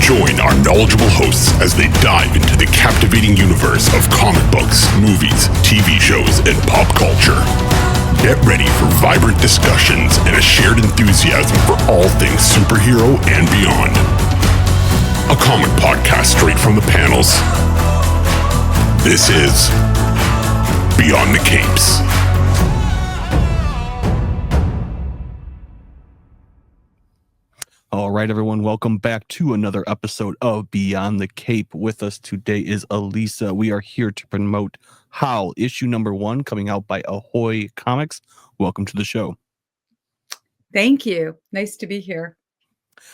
Join our knowledgeable hosts as they dive into the captivating universe of comic books, movies, TV shows, and pop culture. Get ready for vibrant discussions and a shared enthusiasm for all things superhero and beyond. A comic podcast straight from the panels. This is Beyond the Capes. All right, everyone, welcome back to another episode of Beyond the Cape. With us today is Alisa. We are here to promote Howl, issue number 1, coming out by Ahoy Comics. Welcome to the show. Thank you. Nice to be here.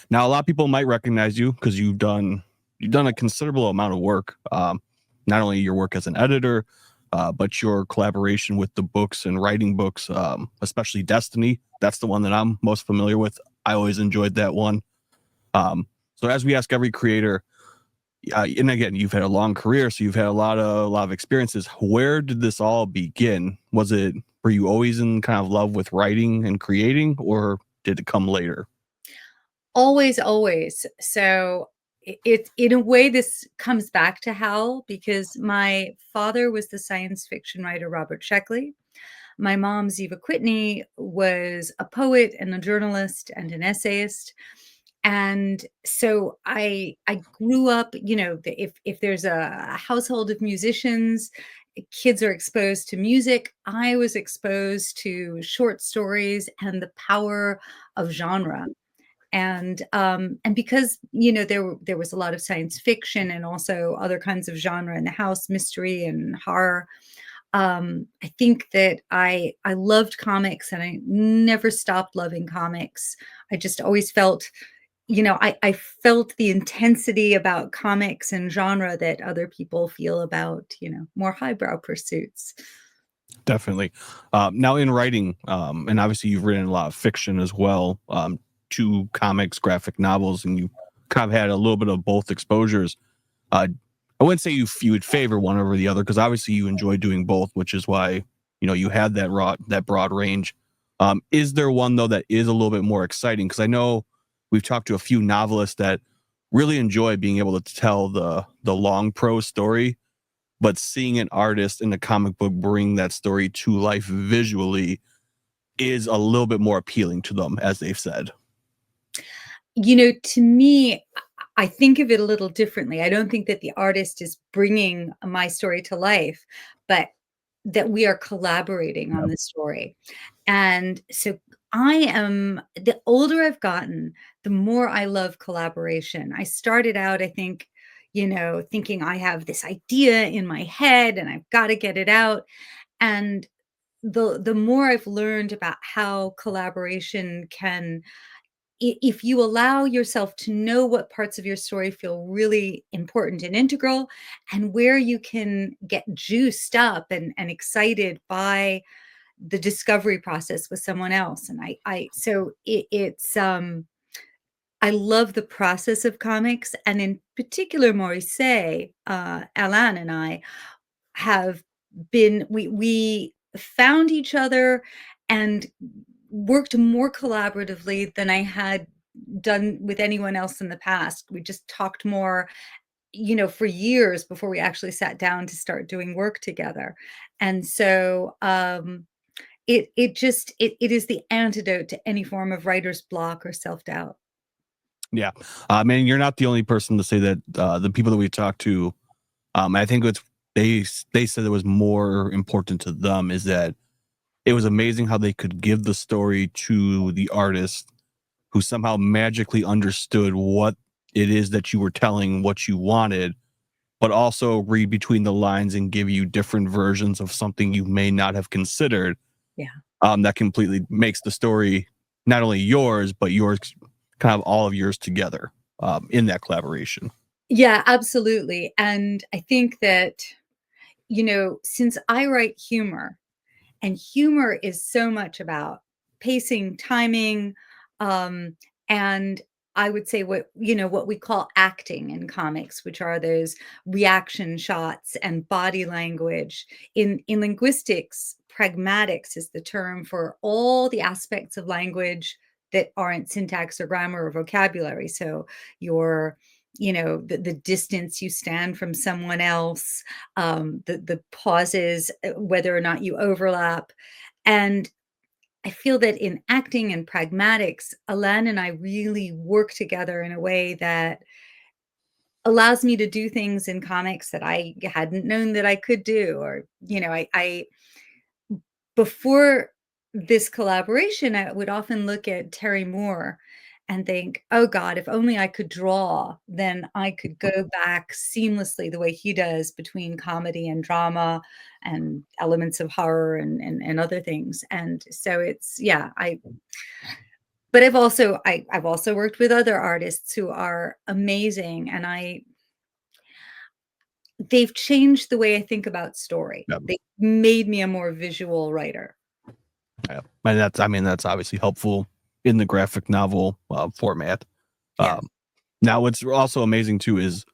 Now, a lot of people might recognize you because you've done a considerable amount of work. Not only your work as an editor, but your collaboration with the books and writing books, especially Destiny. That's the one that I'm most familiar with. I always enjoyed that one. So as we ask every creator, and again, you've had a long career, so you've had a lot of experiences. Where did this all begin? Were you always in kind of love with writing and creating, or did it come later? Always. So it's in a way, this comes back to Howl because my father was the science fiction writer Robert Sheckley. My mom, Ziva Kwitney, was a poet and a journalist and an essayist. And so I grew up, if there's a household of musicians, kids are exposed to music. I was exposed to short stories and the power of genre. And because, there was a lot of science fiction and also other kinds of genre in the house, mystery and horror. I think that I loved comics and I never stopped loving comics. I just always felt, I felt the intensity about comics and genre that other people feel about, more highbrow pursuits. Definitely. Now in writing, and obviously you've written a lot of fiction as well, to comics, graphic novels, and you kind of had a little bit of both exposures. I wouldn't say you would favor one over the other because obviously you enjoy doing both, which is why you had that broad range. Is there one though that is a little bit more exciting? Because I know we've talked to a few novelists that really enjoy being able to tell the long prose story, but seeing an artist in the comic book bring that story to life visually is a little bit more appealing to them, as they've said. To me, I think of it a little differently. I don't think that the artist is bringing my story to life, but that we are collaborating on the story. And so the older I've gotten, the more I love collaboration. I started out, I think, thinking I have this idea in my head and I've got to get it out. And the more I've learned about how collaboration can, if you allow yourself to know what parts of your story feel really important and integral, and where you can get juiced up and excited by the discovery process with someone else. And I love the process of comics, and in particular, Maurice, Alan and I have been, we found each other and worked more collaboratively than I had done with anyone else in the past. We just talked more, for years before we actually sat down to start doing work together. And so it is the antidote to any form of writer's block or self-doubt. Yeah. Man, you're not the only person to say that. The people that we talked to, I think they said it was more important to them is that it was amazing how they could give the story to the artist who somehow magically understood what it is that you were telling, what you wanted, but also read between the lines and give you different versions of something you may not have considered. Yeah. That completely makes the story not only yours, but yours, kind of all of yours together in that collaboration. Yeah, absolutely. And I think that, since I write humor, and humor is so much about pacing, timing, and I would say what we call acting in comics, which are those reaction shots and body language. In linguistics, pragmatics is the term for all the aspects of language that aren't syntax or grammar or vocabulary. So your the distance you stand from someone else, the pauses, whether or not you overlap. And I feel that in acting and pragmatics, Alan and I really work together in a way that allows me to do things in comics that I hadn't known that I could do. Or, I before this collaboration, I would often look at Terry Moore and think, oh God, if only I could draw, then I could go back seamlessly the way he does between comedy and drama and elements of horror and other things. And so but I've also worked with other artists who are amazing, and they've changed the way I think about story. Yeah. They made me a more visual writer. Yeah. And that's obviously helpful in the graphic novel format. Yes. Now, what's also amazing too is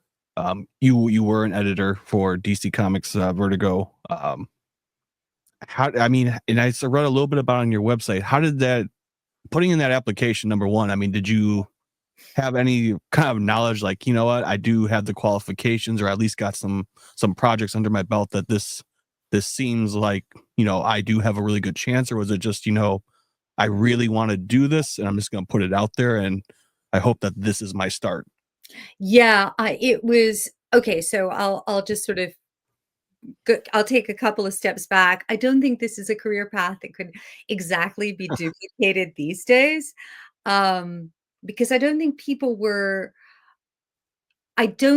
you were an editor for DC Comics Vertigo. And I read a little bit about on your website. How did that putting in that application? Number one, did you have any kind of knowledge, like, you know what, I do have the qualifications, or at least got some projects under my belt that this seems like, I do have a really good chance? Or was it just, I really want to do this and I'm just going to put it out there and I hope that this is my start? Yeah, it was okay. So I'll just sort of I'll take a couple of steps back. I don't think this is a career path that could exactly be duplicated these days, because I don't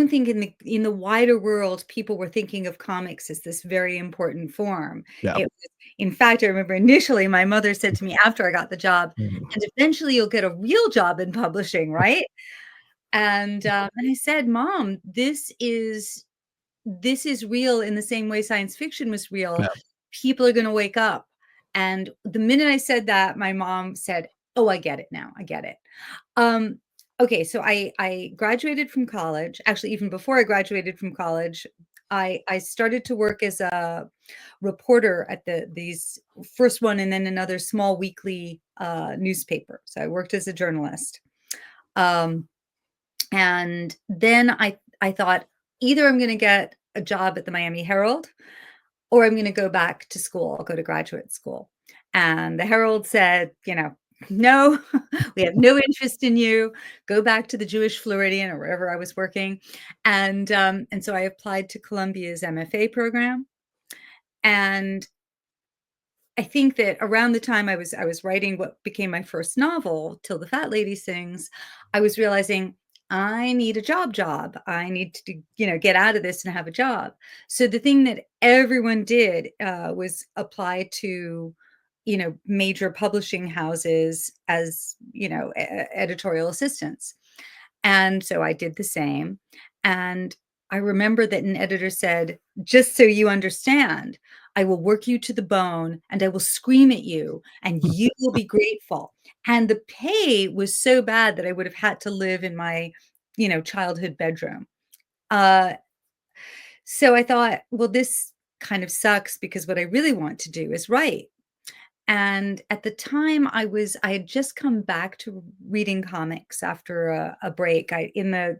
think in the wider world, people were thinking of comics as this very important form. Yeah. In fact, I remember initially my mother said to me after I got the job, Mhm. and eventually you'll get a real job in publishing, right? And I said, Mom, this is real in the same way science fiction was real. Yeah. People are going to wake up. And the minute I said that, my mom said, oh, I get it now. I get it. Okay, so I graduated from college. Actually, even before I graduated from college, I started to work as a reporter at these first one and then another small weekly newspaper. So I worked as a journalist. And then I thought, either I'm going to get a job at the Miami Herald or I'm going to go back to school. I'll go to graduate school. And the Herald said, no, we have no interest in you. Go back to the Jewish Floridian or wherever I was working. And so I applied to Columbia's MFA program. And I think that around the time I was writing what became my first novel, Till the Fat Lady Sings, I was realizing I need a job. I need to, get out of this and have a job. So the thing that everyone did was apply to, major publishing houses as, editorial assistants. And so I did the same. And I remember that an editor said, just so you understand, I will work you to the bone and I will scream at you and you will be grateful. And the pay was so bad that I would have had to live in my, childhood bedroom. So I thought, well, this kind of sucks because what I really want to do is write. And at the time I had just come back to reading comics after a break. When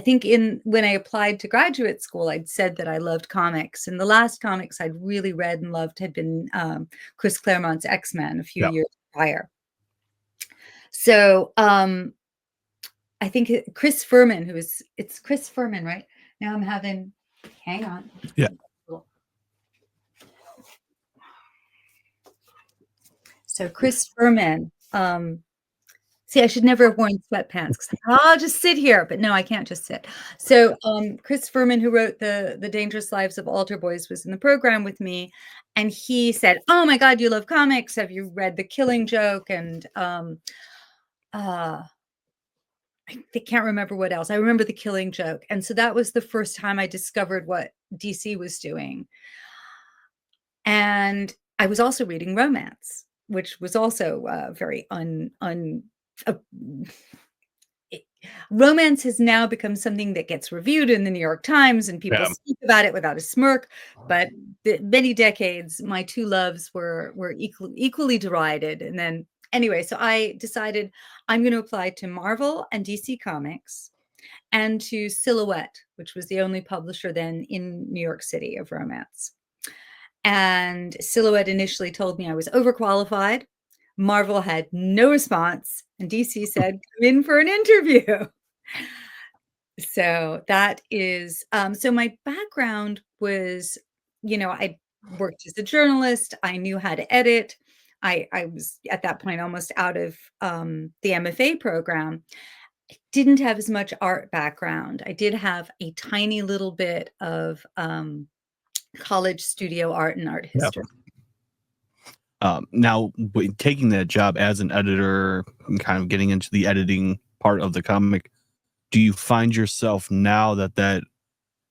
I applied to graduate school, I'd said that I loved comics. And the last comics I'd really read and loved had been Chris Claremont's X-Men a few Yeah. years prior. So I think Chris Furman, it's Chris Furman, right? Now I'm hang on. Yeah. So Chris Furman, see, I should never have worn sweatpants because I'll just sit here, but no, I can't just sit. So Chris Furman, who wrote the Dangerous Lives of Altar Boys, was in the program with me, and he said, "Oh my God, you love comics? Have you read The Killing Joke?" And I can't remember what else. I remember The Killing Joke, and so that was the first time I discovered what DC was doing. And I was also reading romance, which was also very romance has now become something that gets reviewed in the New York Times and people speak about it without a smirk. But many decades, my two loves were equally derided. And then anyway, so I decided I'm going to apply to Marvel and DC Comics. and to Silhouette, which was the only publisher then in New York City of romance. And Silhouette initially told me I was overqualified. Marvel had no response, and DC said, come in for an interview. So that is, so my background was, I worked as a journalist. I knew how to edit. I was at that point almost out of the MFA program. I didn't have as much art background. I did have a tiny little bit of college studio art and art history. Now, taking that job as an editor and kind of getting into the editing part of the comic, do you find yourself now that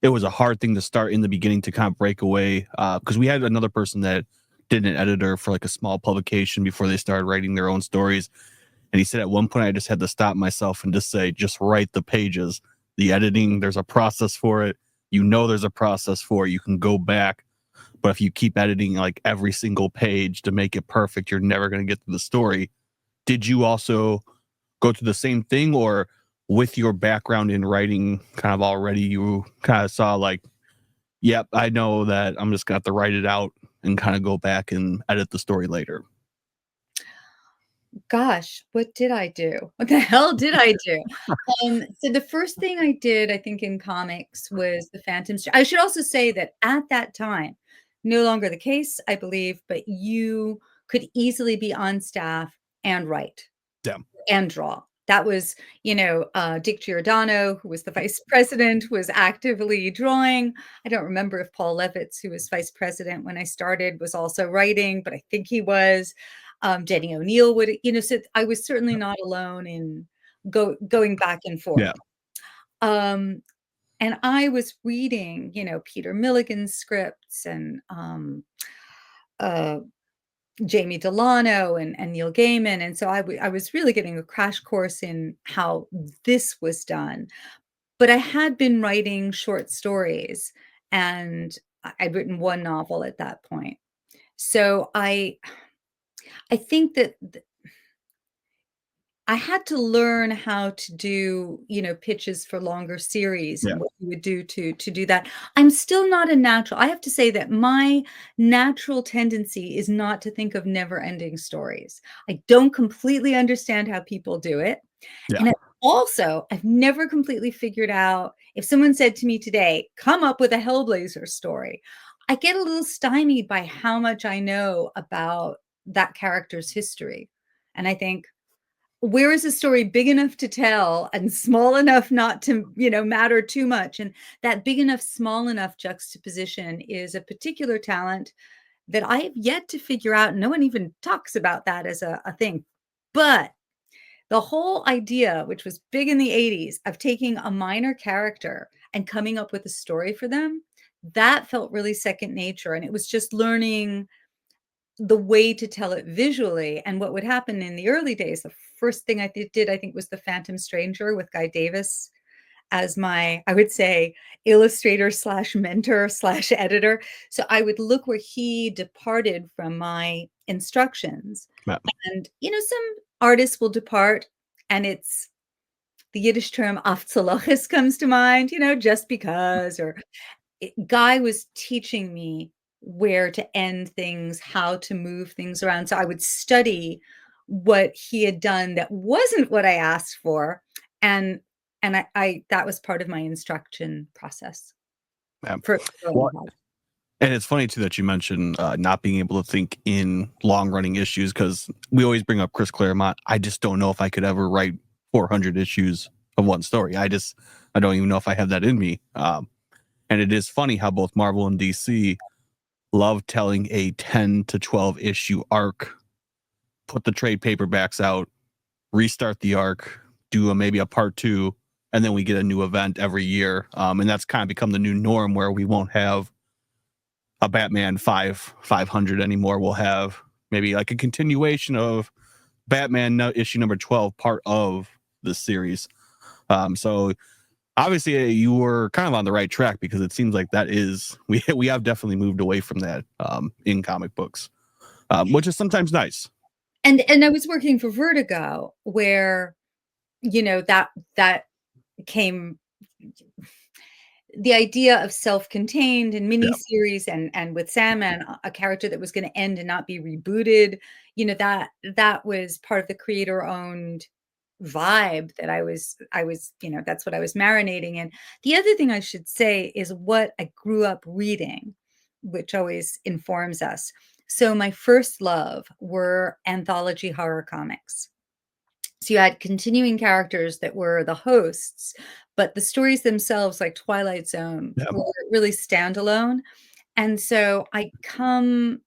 it was a hard thing to start in the beginning to kind of break away? Because we had another person that did an editor for like a small publication before they started writing their own stories. And he said at one point, I just had to stop myself and just say, just write the pages. The editing, there's a process for it. There's a process for it. You can go back. But if you keep editing like every single page to make it perfect, you're never going to get to the story. Did you also go through the same thing, or with your background in writing kind of already, you kind of saw like, yep, I know that I'm just going to have to write it out and kind of go back and edit the story later? Gosh, what did I do? What the hell did I do? So the first thing I did, I think, in comics was the Phantom I should also say that at that time, no longer the case, I believe, but you could easily be on staff and write. Yeah. And draw. That was, Dick Giordano, who was the vice president, was actively drawing. I don't remember if Paul Levitz, who was vice president when I started, was also writing, but I think he was. Denny O'Neil would, so I was certainly not alone in going back and forth. Yeah. And I was reading, Peter Milligan's scripts and Jamie Delano and Neil Gaiman. And so I was really getting a crash course in how this was done. But I had been writing short stories, and I'd written one novel at that point. So I think that I had to learn how to do, pitches for longer series and what you would do to do that. I'm still not a natural. I have to say that my natural tendency is not to think of never-ending stories. I don't completely understand how people do it. Yeah. And I've never completely figured out, if someone said to me today, come up with a Hellblazer story, I get a little stymied by how much I know about that character's history. And I think, where is a story big enough to tell and small enough not to, matter too much? And that big enough, small enough juxtaposition is a particular talent that I have yet to figure out. No one even talks about that as a thing. But the whole idea, which was big in the 80s, of taking a minor character and coming up with a story for them, that felt really second nature. And it was just learning the way to tell it visually. And what would happen in the early days, the first thing I did, I think, was The Phantom Stranger with Guy Davis as my, I would say, illustrator / mentor / editor. So I would look where he departed from my instructions. Yeah. And, some artists will depart, and it's the Yiddish term "afzaloches" comes to mind, just because, or Guy was teaching me where to end things, how to move things around. So I would study what he had done that wasn't what I asked for. And I that was part of my instruction process. Yeah. And it's funny too that you mentioned not being able to think in long-running issues, because we always bring up Chris Claremont. I just don't know if I could ever write 400 issues of one story. I don't even know if I have that in me. And it is funny how both Marvel and DC love telling a 10 to 12 issue arc, put the trade paperbacks out, restart the arc, do maybe a part 2, and then we get a new event every year. And that's kind of become the new norm, where we won't have a Batman 500 anymore. We'll have maybe like a continuation of Batman issue number 12, part of the series. So obviously you were kind of on the right track, because it seems like that is, we have definitely moved away from that in comic books, which is sometimes nice. And I was working for Vertigo, where, that came the idea of self-contained and miniseries and with Sandman, a character that was going to end and not be rebooted, that was part of the creator-owned vibe that I was, that's what I was marinating in. The other thing I should say is what I grew up reading, which always informs us. So my first love were anthology horror comics. So you had continuing characters that were the hosts, but the stories themselves, like Twilight Zone, Yeah. were really standalone. And so I am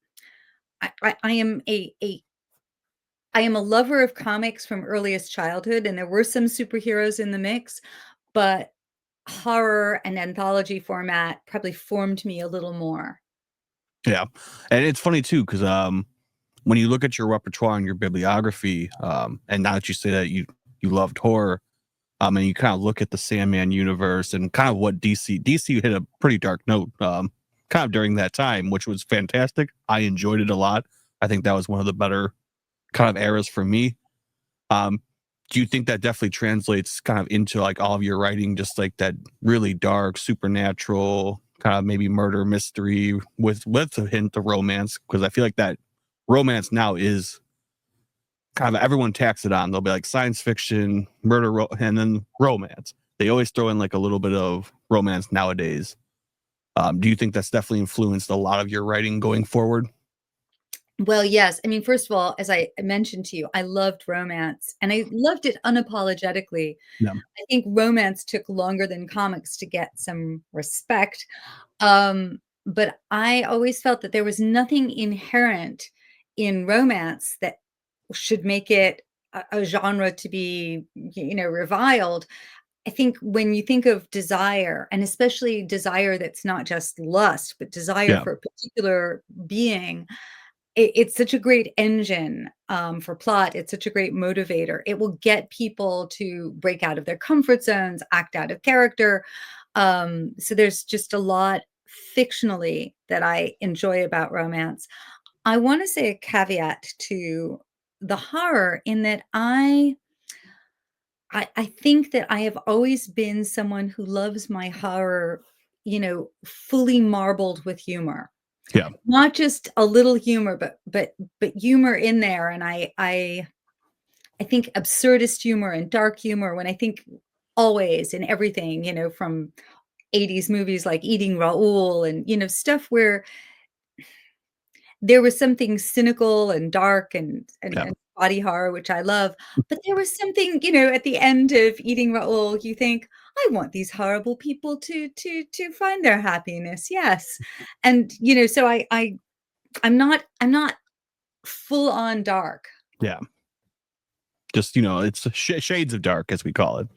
I am a lover of comics from earliest childhood, and there were some superheroes in the mix, but horror and anthology format probably formed me a little more. Yeah. And it's funny too, because when you look at your repertoire and your bibliography, and now that you say that you loved horror, and you kind of look at the Sandman universe and kind of what DC hit a pretty dark note, kind of during that time, which was fantastic. I enjoyed it a lot. I think that was one of the better kind of eras for me. Do you think that definitely translates kind of into like all of your writing, just like that really dark, supernatural kind of maybe murder mystery with a hint of romance? Because I feel like that romance now is kind of everyone tacks it on. They'll be like science fiction, murder, and then romance. They always throw in like a little bit of romance nowadays. Do you think that's definitely influenced a lot of your writing going forward? Well, yes. I mean, first of all, as I mentioned to you, I loved romance and I loved it unapologetically. Yeah. I think romance took longer than comics to get some respect. But I always felt that there was nothing inherent in romance that should make it a genre to be, reviled. I think when you think of desire, and especially desire that's not just lust, but desire Yeah. for a particular being, it's such a great engine for plot. It's such a great motivator. It will get people to break out of their comfort zones, act out of character. So there's just a lot fictionally that I enjoy about romance. I want to say a caveat to the horror in that I think that I have always been someone who loves my horror, fully marbled with humor. Yeah. Not just a little humor, but humor in there, and I think absurdist humor and dark humor when I think always in everything, from 80s movies like Eating Raoul and, stuff where there was something cynical and dark Yeah. and body horror, which I love, but there was something, at the end of Eating Raoul, you think, "I want these horrible people to find their happiness." Yes. And, so I'm not full on dark. Yeah. Just, it's shades of dark, as we call it.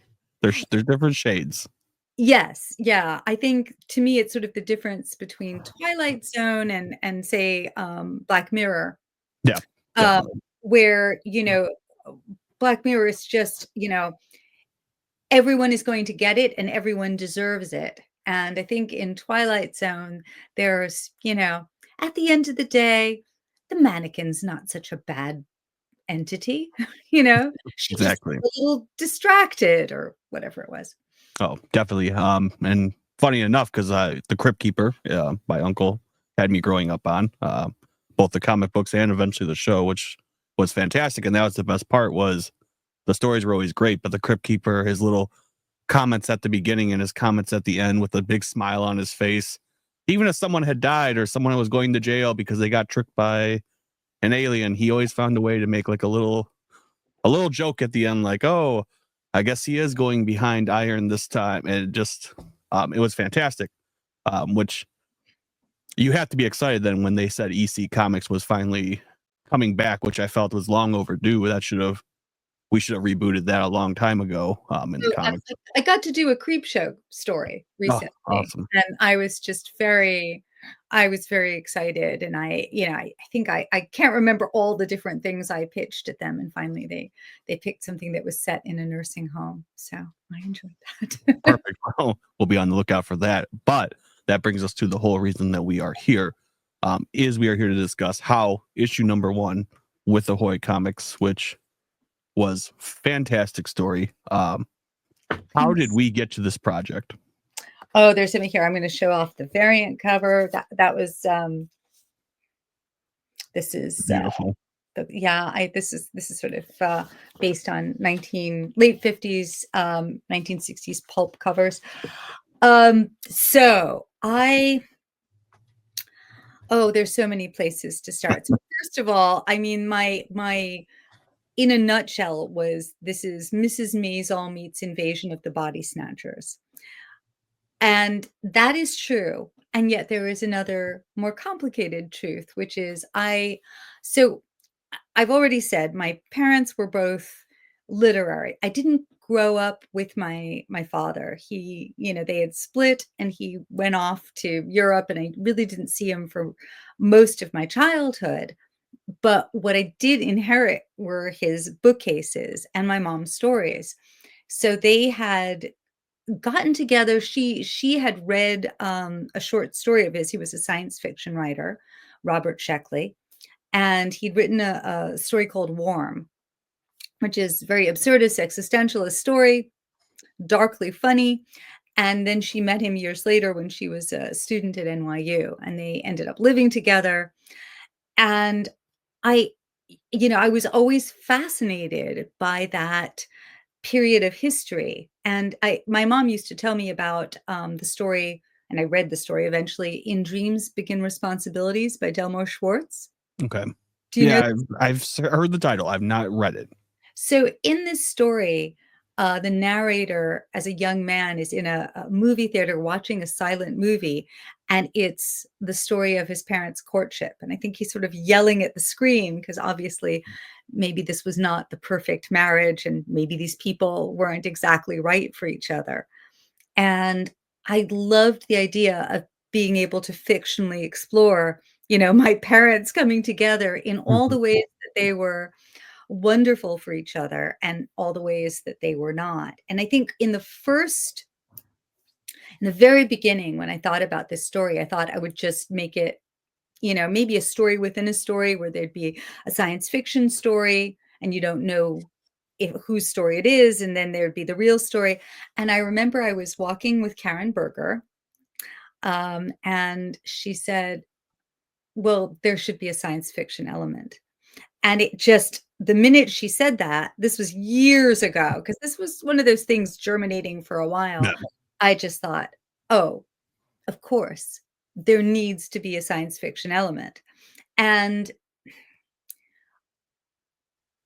There's different shades. Yes, yeah, I think to me, it's sort of the difference between Twilight Zone and say, Black Mirror, Yeah. um, Definitely. where, Black Mirror is just, everyone is going to get it and everyone deserves it. And I think in Twilight Zone, there's, at the end of the day, the mannequin's not such a bad entity, she just Exactly. got a little distracted or whatever it was. Oh, definitely. And funny enough, because the Crypt Keeper, my uncle had me growing up on both the comic books and eventually the show, which was fantastic. And that was the best part was the stories were always great, but the Crypt Keeper, his little comments at the beginning and his comments at the end with a big smile on his face, even if someone had died or someone was going to jail because they got tricked by an alien, he always found a way to make like a little joke at the end, like, "Oh, I guess he is going behind iron this time," and it was fantastic. Which you have to be excited then when they said EC Comics was finally coming back, which I felt was long overdue. We should have rebooted that a long time ago. In the So comics. I got to do a creep show story Oh, recently, awesome! and I was very excited, and I think I can't remember all the different things I pitched at them, and finally they picked something that was set in a nursing home, so I enjoyed that. Perfect. Well, we'll be on the lookout for that. But that brings us to the whole reason that we are here. Is we are here to discuss how issue number 1 with Ahoy Comics, which was fantastic story. How did we get to this project? Oh, there's something here. I'm going to show off the variant cover. That was this is Beautiful. this is sort of based on late 50s, 1960s pulp covers. So there's so many places to start. So first of all, I mean, my in a nutshell this is Mrs. Maisel meets Invasion of the Body Snatchers. And that is true. And yet there is another more complicated truth, which is I've already said my parents were both literary. I didn't grow up with my father. He, they had split and he went off to Europe, and I really didn't see him for most of my childhood. But what I did inherit were his bookcases and my mom's stories. So they had gotten together. She had read a short story of his. He was a science fiction writer, Robert Sheckley, and he'd written a story called Warm, which is very absurdist, existentialist story, darkly funny. And then she met him years later when she was a student at NYU, and they ended up living together. And I was always fascinated by that period of history. And my mom used to tell me about the story, and I read the story eventually, In Dreams Begin Responsibilities by Delmore Schwartz. Okay. Do you know? I've heard the title. I've not read it. So in this story, the narrator, as a young man, is in a movie theater watching a silent movie, and it's the story of his parents' courtship. And I think he's sort of yelling at the screen because obviously maybe this was not the perfect marriage, and maybe these people weren't exactly right for each other. And I loved the idea of being able to fictionally explore, my parents coming together in all the ways that they were wonderful for each other and all the ways that they were not. And I think in the very beginning, when I thought about this story, I thought I would just make it, maybe a story within a story, where there'd be a science fiction story and you don't know whose story it is, and then there'd be the real story. And I remember I was walking with Karen Berger, and she said, well, there should be a science fiction element. And it just, the minute she said that, this was years ago, because this was one of those things germinating for a while. Yeah. I just thought, oh, of course, there needs to be a science fiction element. And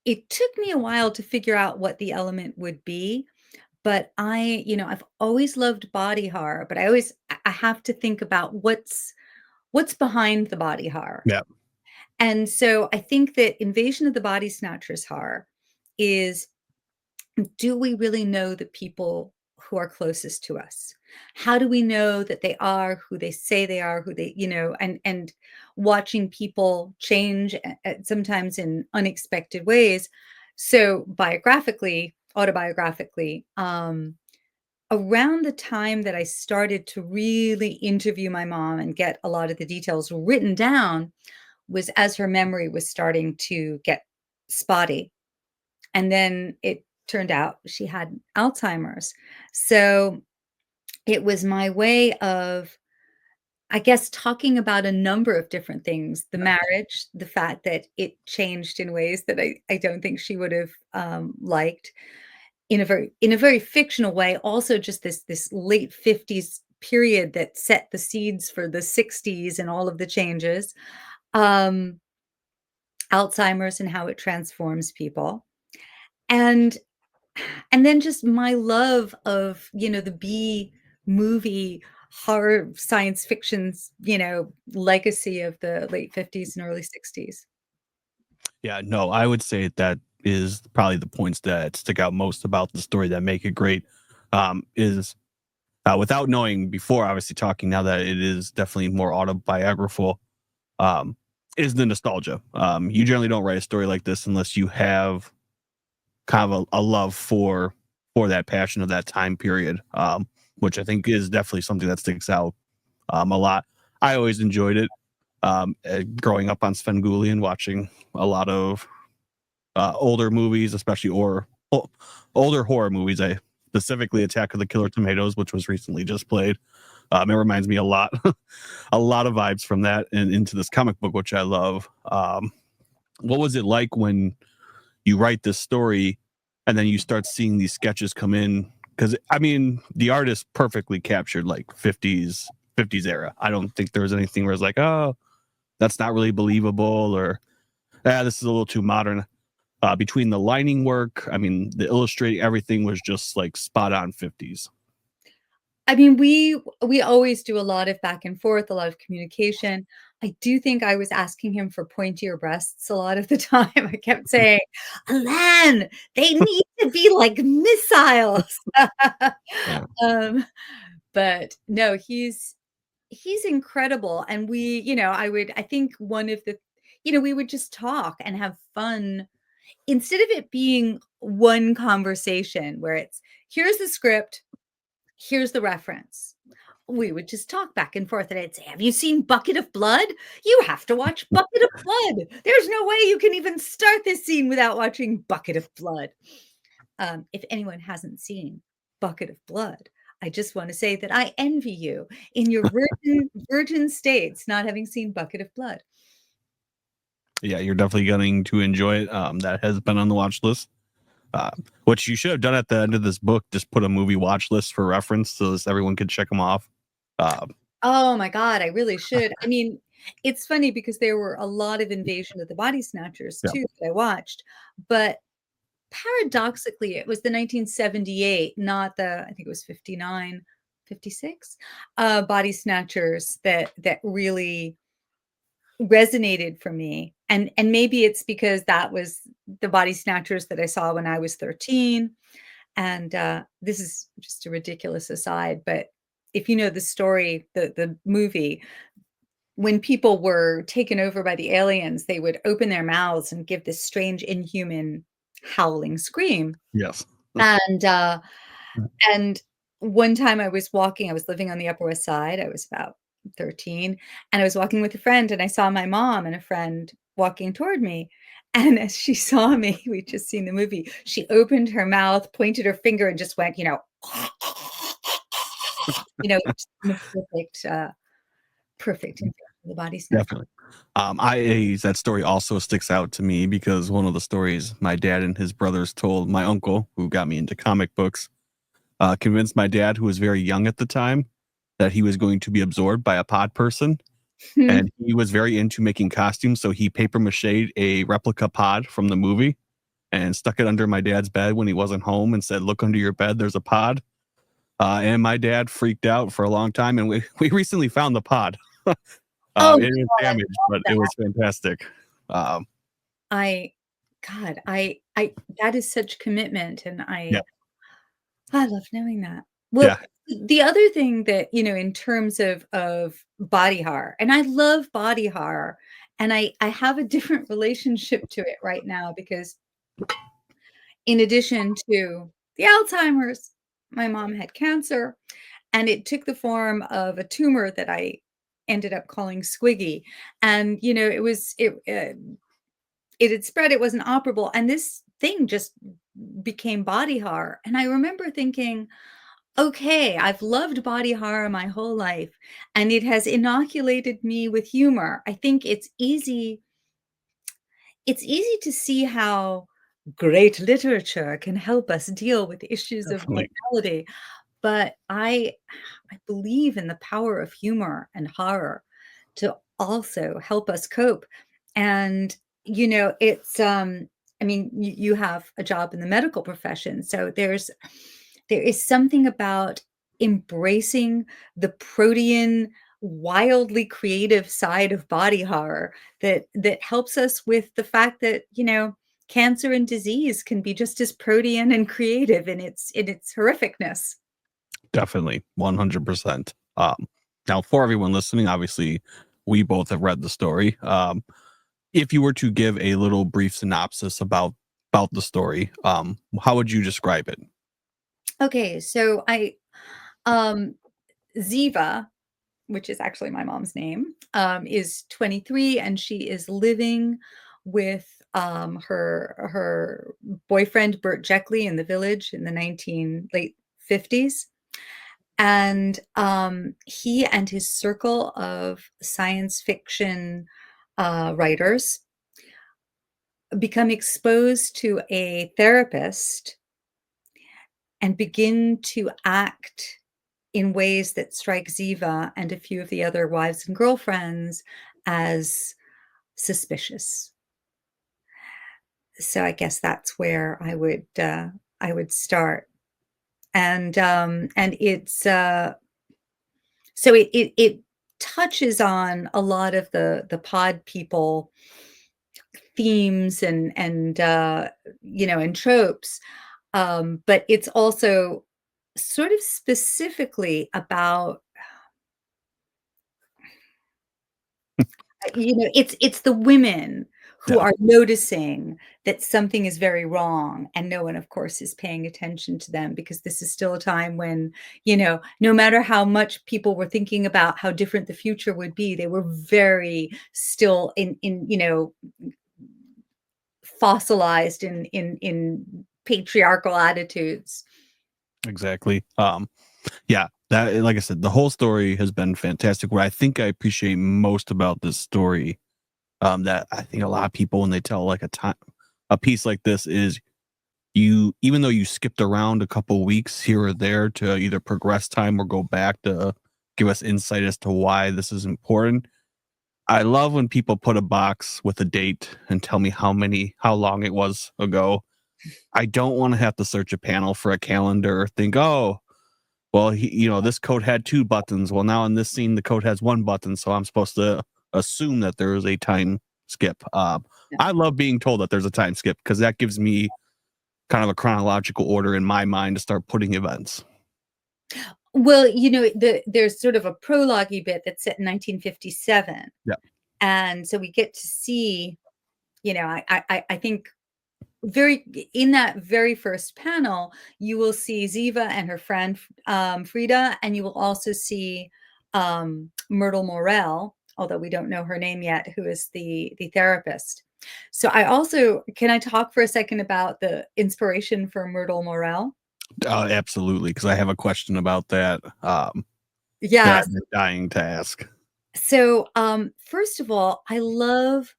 it took me a while to figure out what the element would be. But I've always loved body horror, but I have to think about what's behind the body horror. Yeah. And so I think that Invasion of the Body Snatchers horror is, do we really know the people who are closest to us? How do we know that they are who they say they are, who they, and watching people change sometimes in unexpected ways. So autobiographically, around the time that I started to really interview my mom and get a lot of the details written down was as her memory was starting to get spotty. And then it turned out she had Alzheimer's. So it was my way of, I guess, talking about a number of different things. The marriage, the fact that it changed in ways that I don't think she would have liked, in a very fictional way. Also just this late 50s period that set the seeds for the 60s and all of the changes. Alzheimer's and how it transforms people. And then just my love of, the B movie horror science fiction's, legacy of the late 50s and early 60s. Yeah, no, I would say that is probably the points that stick out most about the story that make it great. Is without knowing before, obviously talking now that it is definitely more autobiographical, is the nostalgia. You generally don't write a story like this unless you have kind of a love for that passion of that time period, which I think is definitely something that sticks out a lot. I always enjoyed it. Growing up on Svengoolie, watching a lot of older movies, especially older horror movies. specifically Attack of the Killer Tomatoes, which was recently just played. It reminds me a lot, a lot of vibes from that and into this comic book, which I love. What was it like when you write this story and then you start seeing these sketches come in? Because I mean, the artist perfectly captured like 50s era. I don't think there was anything where it's like, oh, that's not really believable, or this is a little too modern. Between the lining work, I mean, the illustrating, everything was just like spot on 50s. I mean, we always do a lot of back and forth, a lot of communication. I do think I was asking him for pointier breasts a lot of the time. I kept saying, "Alan, they need to be like missiles." Yeah. But no, he's incredible, and I think one of the we would just talk and have fun instead of it being one conversation where it's, "Here's the script. Here's the reference." We would just talk back and forth, and I'd say, "Have you seen Bucket of Blood? You have to watch Bucket of Blood. There's no way you can even start this scene without watching Bucket of Blood." If anyone hasn't seen Bucket of Blood, I just want to say that I envy you in your virgin states not having seen Bucket of Blood. Yeah, you're definitely going to enjoy it. That has been on the watch list. What you should have done at the end of this book, just put a movie watch list for reference so that everyone could check them off. Oh my god, I really should. I mean, it's funny because there were a lot of Invasion of the Body Snatchers Yeah. too that I watched, but paradoxically, it was the 1978, not the I think it was 59, 56, Body Snatchers that really resonated for me, and maybe it's because that was the Body Snatchers that I saw when I was 13, and, this is just a ridiculous aside, but if you know the story, the movie, when people were taken over by the aliens, they would open their mouths and give this strange, inhuman howling scream, Yes. and, and one time I was living on the Upper West Side, I was about 13, and I was walking with a friend, and I saw my mom and a friend walking toward me, and as she saw me, we'd just seen the movie, she opened her mouth, pointed her finger, and just went, just in a perfect Invasion of the Body Snatchers. Definitely. That story also sticks out to me because one of the stories my dad and his brothers told my uncle, who got me into comic books, convinced my dad, who was very young at the time, that he was going to be absorbed by a pod person. And he was very into making costumes. So he paper mache'd a replica pod from the movie and stuck it under my dad's bed when he wasn't home and said, "Look under your bed, there's a pod." And my dad freaked out for a long time. And we recently found the pod. Oh It was god, I damaged, love but that. it was fantastic. Um, I God, I that is such commitment, and yeah, I love knowing that. Well, yeah, the other thing that, in terms of body horror, and I love body horror, and I have a different relationship to it right now because in addition to the Alzheimer's, my mom had cancer, and it took the form of a tumor that I ended up calling Squiggy, and, it had spread, it wasn't operable, and this thing just became body horror, and I remember thinking, "Okay, I've loved body horror my whole life, and it has inoculated me with humor." I think it's easy to see how great literature can help us deal with issues of definitely. mortality, but I believe in the power of humor and horror to also help us cope. And, it's, I mean, you have a job in the medical profession, so there is something about embracing the protean, wildly creative side of body horror that helps us with the fact that, cancer and disease can be just as protean and creative in its horrificness. Definitely, 100%. Now, for everyone listening, obviously, we both have read the story. If you were to give a little brief synopsis about the story, how would you describe it? Okay, so um, Ziva, which is actually my mom's name, is 23 and she is living with her boyfriend Bert Jeckley in the village in the 19 late 50s. And he and his circle of science fiction writers become exposed to a therapist and begin to act in ways that strike Ziva and a few of the other wives and girlfriends as suspicious. So I guess that's where I would start. And it's so it touches on a lot of the pod people themes and and tropes, but it's also sort of specifically about it's the women who Yeah, are noticing that something is very wrong, and no one, of course, is paying attention to them because this is still a time when, no matter how much people were thinking about how different the future would be, they were very still in fossilized in patriarchal attitudes. exactly. Yeah, that, like I said, the whole story has been fantastic. What I think I appreciate most about this story, that I think a lot of people, when they tell like a piece like this, is even though you skipped around a couple weeks here or there to either progress time or go back to give us insight as to why this is important. I love when people put a box with a date and tell me how long it was ago. I don't want to have to search a panel for a calendar or think, oh, well, this coat had 2 buttons. Well, now in this scene, the coat has 1 button, so I'm supposed to assume that there is a time skip. Yeah. I love being told that there's a time skip because that gives me kind of a chronological order in my mind to start putting events. Well, there's sort of a prologue bit that's set in 1957. Yeah. And so we get to see, I think very in that very first panel, you will see Ziva and her friend Frida, and you will also see Myrtle Morell, although we don't know her name yet, who is the therapist. So can I talk for a second about the inspiration for Myrtle Morell? Absolutely, because I have a question about that, that Yeah. I've been dying to ask. So, first of all, I love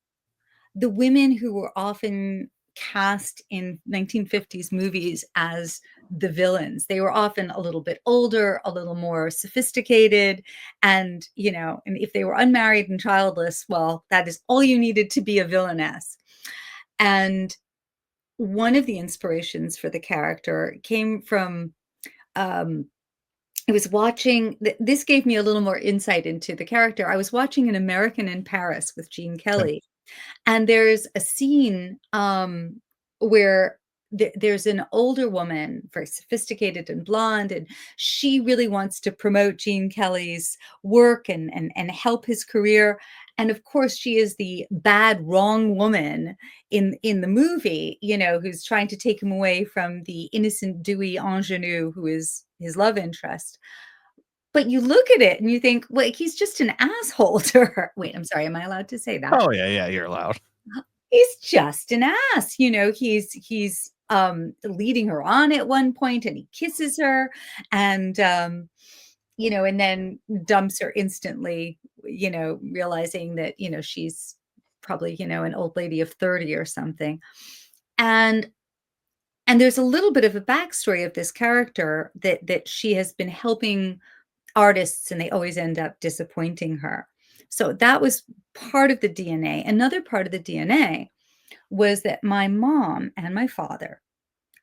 the women who were often cast in 1950s movies as the villains. They were often a little bit older, a little more sophisticated, and if they were unmarried and childless, well, that is all you needed to be a villainess. And one of the inspirations for the character came from um, I was watching this gave me a little more insight into the character. I was watching An American in Paris with Gene Okay. Kelly, and there's a scene, where there's an older woman, very sophisticated and blonde, and she really wants to promote Gene Kelly's work and help his career. And of course, she is the bad, wrong woman in the movie, who's trying to take him away from the innocent, dewy ingenue who is his love interest. But you look at it and you think, well, he's just an asshole to her. Wait, I'm sorry. Am I allowed to say that? Oh yeah, you're allowed. He's just an ass, he's leading her on at one point, and he kisses her, and, and then dumps her instantly, realizing that, she's probably, an old lady of 30 or something. And and there's a little bit of a backstory of this character that she has been helping artists, and they always end up disappointing her. So that was part of the DNA. Another part of the DNA was that my mom and my father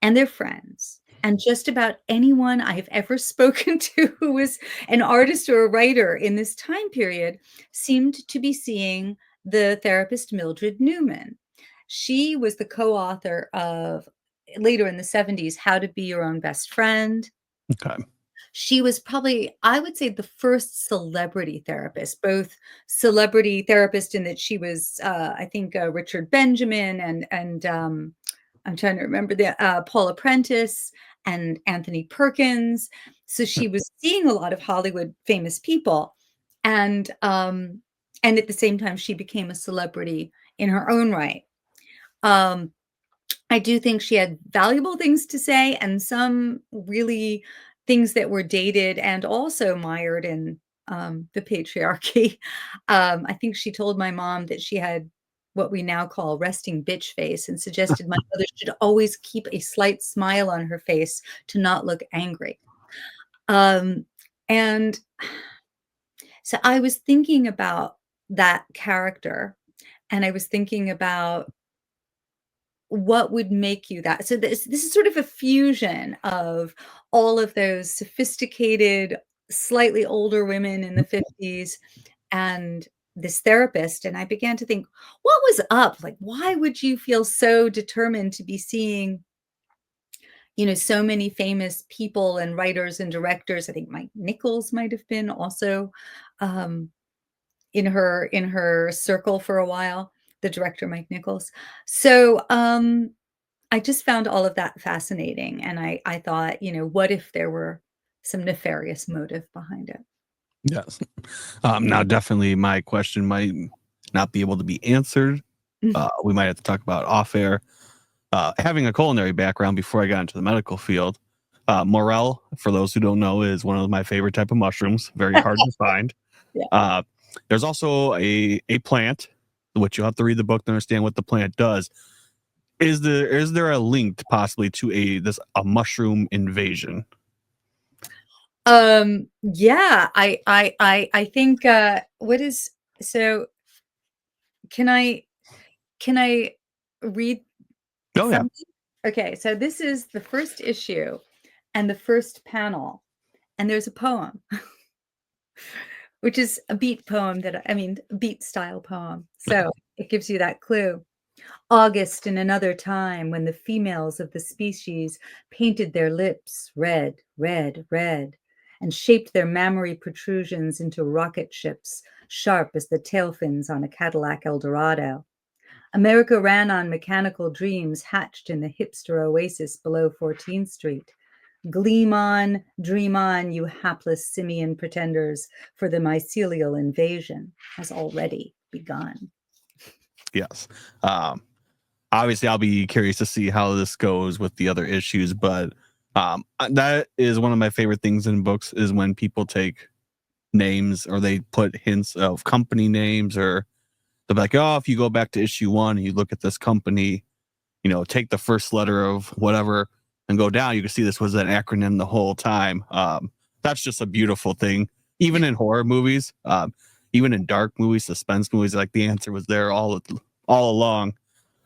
and their friends and just about anyone I've ever spoken to who was an artist or a writer in this time period seemed to be seeing the therapist Mildred Newman. She was the co-author of, later in the 70s, How to Be Your Own Best Friend. Okay. She was probably, I would say, the first celebrity therapist, both celebrity therapist in that she was, I think, Richard Benjamin and I'm trying to remember Paula Prentice and Anthony Perkins. So she was seeing a lot of Hollywood famous people, and at the same time, she became a celebrity in her own right. Um, I do think she had valuable things to say and some really things that were dated and also mired in the patriarchy. I think she told my mom that she had what we now call resting bitch face and suggested my mother should always keep a slight smile on her face to not look angry. Um, and so I was thinking about that character, and I was thinking about what would make you that. So this is sort of a fusion of all of those sophisticated, slightly older women in the 50s and this therapist. And I began to think, what was up? Like, why would you feel so determined to be seeing, so many famous people and writers and directors? I think Mike Nichols might have been also um, in her circle for a while, the director Mike Nichols. So I just found all of that fascinating, and I thought, what if there were some nefarious motive behind it? Yes. Now, definitely, my question might not be able to be answered. We might have to talk about off air. Having a culinary background before I got into the medical field, morel, for those who don't know, is one of my favorite type of mushrooms. Very hard to find. Yeah. There's also a plant, which you'll have to read the book to understand what the plant does. Is there a link possibly to a mushroom invasion? Yeah, I think what is so can I read Oh yeah. something? Okay, so this is the first issue and the first panel, and there's a poem, which is a beat poem beat style poem. So it gives you that clue. August in another time when the females of the species painted their lips red, red, red, and shaped their mammary protrusions into rocket ships, sharp as the tail fins on a Cadillac Eldorado. America ran on mechanical dreams hatched in the hipster oasis below 14th Street. Gleam on, dream on, you hapless simian pretenders, for the mycelial invasion has already begun. Yes. Obviously, I'll be curious to see how this goes with the other issues, but that is one of my favorite things in books is when people take names or they put hints of company names, or they'll be like, oh, if you go back to issue 1 and you look at this company, take the first letter of whatever and go down, you can see this was an acronym the whole time. That's just a beautiful thing. Even in horror movies, even in dark movies, suspense movies, like the answer was there all along.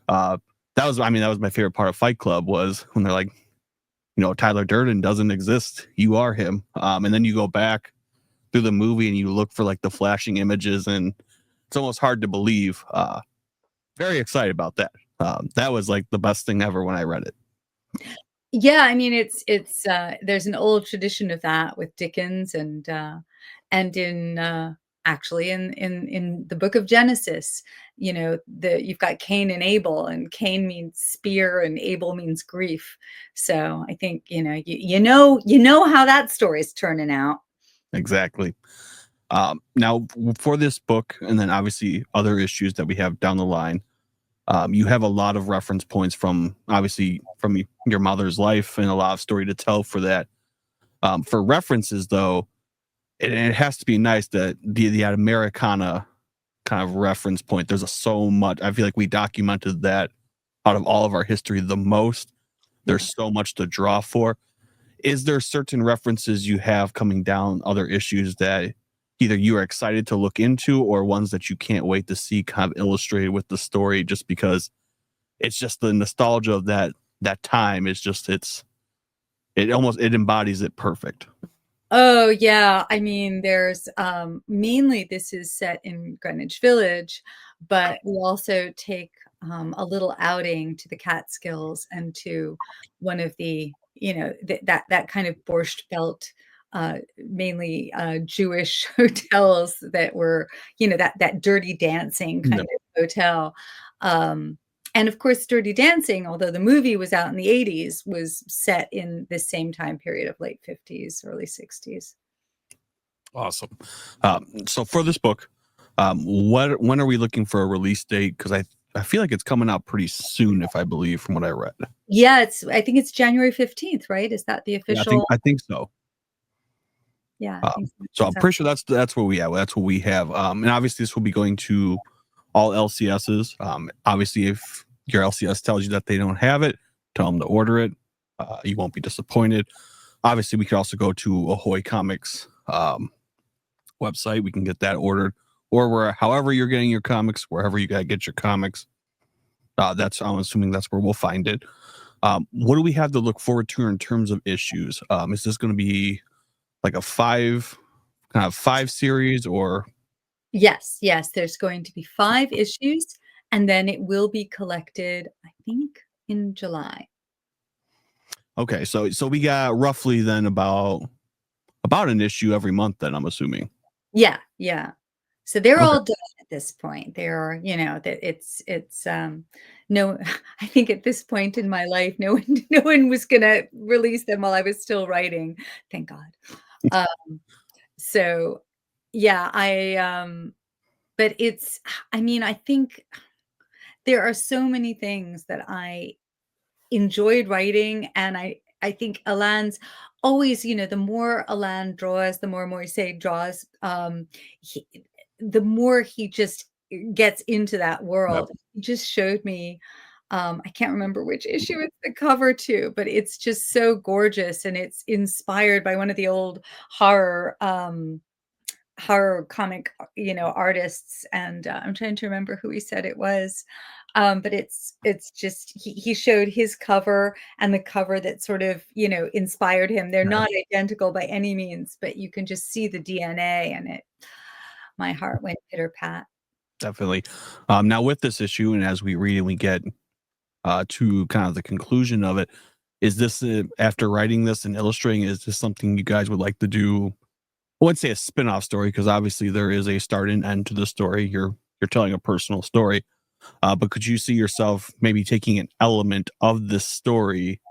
That was my favorite part of Fight Club, was when they're like, Tyler Durden doesn't exist. You are him. And then you go back through the movie and you look for like the flashing images, and it's almost hard to believe. Very excited about that. That was like the best thing ever when I read it. Yeah, I mean, it's there's an old tradition of that with Dickens and in actually in the book of Genesis, you've got Cain and Abel, and Cain means spear and Abel means grief. So I think, you know how that story's turning out. Exactly. Now, for this book, and then obviously other issues that we have down the line, you have a lot of reference points from your mother's life and a lot of story to tell for that. For references, though, it has to be nice that the Americana kind of reference point. There's so much. I feel like we documented that out of all of our history the most. There's so much to draw for. Is there certain references you have coming down other issues that either you are excited to look into, or ones that you can't wait to see kind of illustrated with the story, just because it's just the nostalgia of that time is just it embodies it perfect. Oh yeah, I mean, there's mainly this is set in Greenwich Village, but we also take a little outing to the Catskills and to one of the, that kind of Borscht Belt, mainly Jewish hotels that were, that Dirty Dancing kind of hotel. And of course, Dirty Dancing, although the movie was out in the 80s, was set in the same time period of late 50s, early 60s. Awesome. So for this book, when are we looking for a release date? Because I feel like it's coming out pretty soon, if I believe from what I read. Yeah, I think it's January 15th, right? Is that the Yeah, official? I think so. Yeah, I think So I'm pretty sure that's where we have. That's what we have. And obviously this will be going to all LCSs. Obviously, if your LCS tells you that they don't have it, tell them to order it. You won't be disappointed. Obviously, we could also go to Ahoy Comics website. We can get that ordered, or however you're getting your comics, wherever you gotta get your comics. I'm assuming that's where we'll find it. What do we have to look forward to in terms of issues? Is this going to be like a five series, or? Yes, there's going to be 5 issues, and then it will be collected, I think, in July. Okay, so we got roughly then about an issue every month then, I'm assuming. Yeah. So they're Okay. all done at this point. They're, that it's no, I think at this point in my life, no one was gonna release them while I was still writing. Thank God. So yeah, but I think there are so many things that I enjoyed writing, and I think Alan's always, the more Alan draws, the more Moise draws, he, the more he just gets into that Yep. world. He just showed me, I can't remember which issue it's the cover to, but it's just so gorgeous, and it's inspired by one of the old horror comic, artists, and I'm trying to remember who he said it was. But it's just he showed his cover and the cover that sort of, inspired him. They're Yeah. not identical by any means, but you can just see the DNA, and my heart went pitter pat. Definitely. Now with this issue, and as we read and we get to kind of the conclusion of it, is this after writing this and illustrating, is this something you guys would like to do? I wouldn't say a spin-off story, because obviously there is a start and end to the story. You're telling a personal story. But could you see yourself maybe taking an element of this story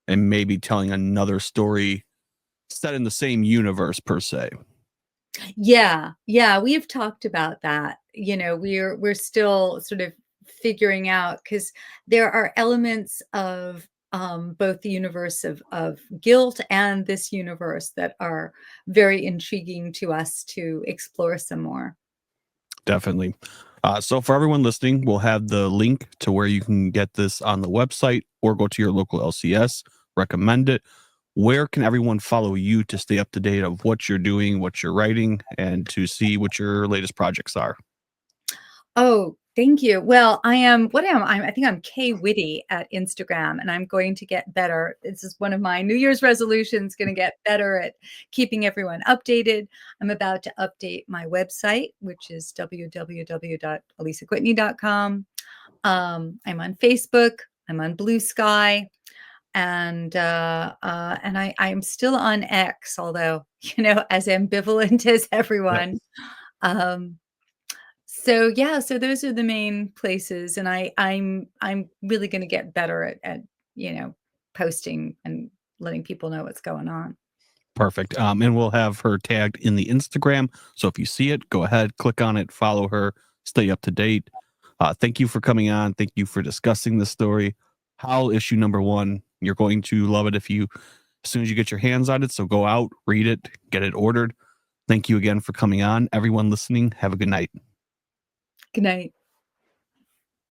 and maybe telling another story set in the same universe per se? Yeah, we have talked about that. We're still sort of figuring out, because there are elements of both the universe of guilt and this universe that are very intriguing to us to explore some more. Definitely. So for everyone listening, we'll have the link to where you can get this on the website or go to your local LCS. Recommend it. Where can everyone follow you to stay up to date of what you're doing, what you're writing, and to see what your latest projects are? Oh, thank you. Well, I think I'm K Witty at Instagram, and I'm going to get better. This is one of my New Year's resolutions, going to get better at keeping everyone updated. I'm about to update my website, which is www.alisakwitney.com. I'm on Facebook, I'm on Blue Sky, and I'm still on X, although, as ambivalent as Yep. everyone. Um, so yeah, so those are the main places, and I'm really going to get better at posting and letting people know what's going on. Perfect. And we'll have her tagged in the Instagram. So if you see it, go ahead, click on it, follow her, stay up to date. Thank you for coming on. Thank you for discussing this story. Howl issue number 1. You're going to love it as soon as you get your hands on it. So go out, read it, get it ordered. Thank you again for coming on. Everyone listening, have a good night. Good night.